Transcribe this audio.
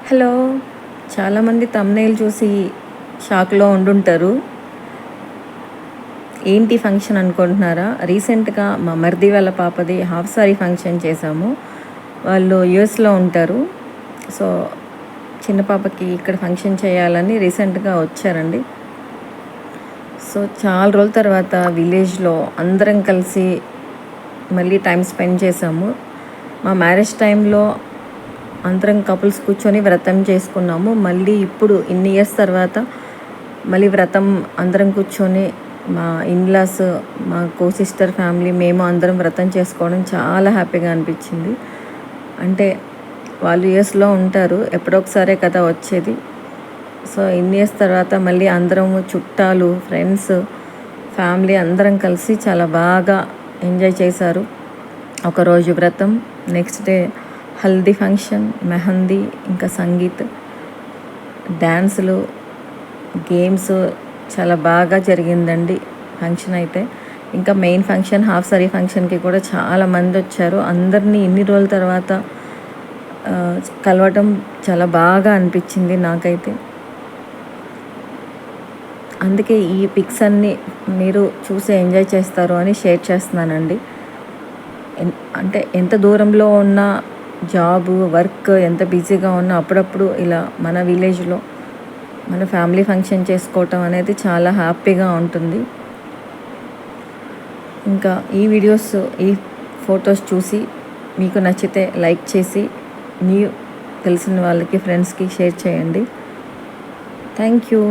Hello! చాలామంది thumbnail చూసి షాక్‌లో ఉండుంటారు. ఏంటి ఫంక్షన్ అనుకుంటున్నారా? రీసెంట్‌గా మా మరిది వాళ్ళ పాపది హాఫ్ సారీ ఫంక్షన్ చేశాము. వాళ్ళు యూఎస్‌లో ఉంటారు. సో, చిన్న పాపకి ఇక్కడ ఫంక్షన్ చేయాలని రీసెంట్‌గా వచ్చారండి. సో, చాలా రోజుల తర్వాత విలేజ్‌లో అందరం కలిసి మళ్ళీ టైం స్పెండ్ చేశాము. మా మ్యారేజ్ టైంలో అందరం కపుల్స్ కూర్చొని వ్రతం చేసుకున్నాము. మళ్ళీ ఇప్పుడు ఇన్ని ఇయర్స్ తర్వాత మళ్ళీ వ్రతం అందరం కూర్చొని మా ఇన్‌లాస్, మా కో సిస్టర్ ఫ్యామిలీ మేము అందరం వ్రతం చేసుకోవడం చాలా హ్యాపీగా అనిపించింది. అంటే వాళ్ళు యూఎస్‌లో ఉంటారు. ఎప్పుడో ఒకసారే కదా వచ్చేది. సో, ఇన్ని ఇయర్స్ తర్వాత మళ్ళీ అందరము చుట్టాలు, ఫ్రెండ్స్, ఫ్యామిలీ అందరం కలిసి చాలా బాగా ఎంజాయ్ చేశారు. ఒకరోజు వ్రతం, next day haldi function, mehndi, ఇంకా సంగీత్, డ్యాన్సులు, గేమ్స్ చాలా బాగా జరిగిందండి ఫంక్షన్ అయితే. ఇంకా మెయిన్ ఫంక్షన్ హాఫ్ సారీ ఫంక్షన్‌కి కూడా చాలామంది వచ్చారు. అందరినీ ఇన్ని రోజుల తర్వాత కలవటం చాలా బాగా అనిపించింది నాకైతే. అందుకే ఈ పిక్స్ అన్నీ మీరు చూసి ఎంజాయ్ చేస్తారు అని షేర్ చేస్తున్నానండి. అంటే ఎంత దూరంలో ఉన్న జాబు, వర్క్ ఎంత బిజీగా ఉన్నా అప్పుడప్పుడు ఇలా మన విలేజ్‌లో మన ఫ్యామిలీ ఫంక్షన్ చేసుకోవటం అనేది చాలా హ్యాపీగా ఉంటుంది. ఇంకా ఈ వీడియోస్, ఈ ఫొటోస్ చూసి మీకు నచ్చితే లైక్ చేసి మీ తెలిసిన వాళ్ళకి, ఫ్రెండ్స్‌కి షేర్ చేయండి. Thank you.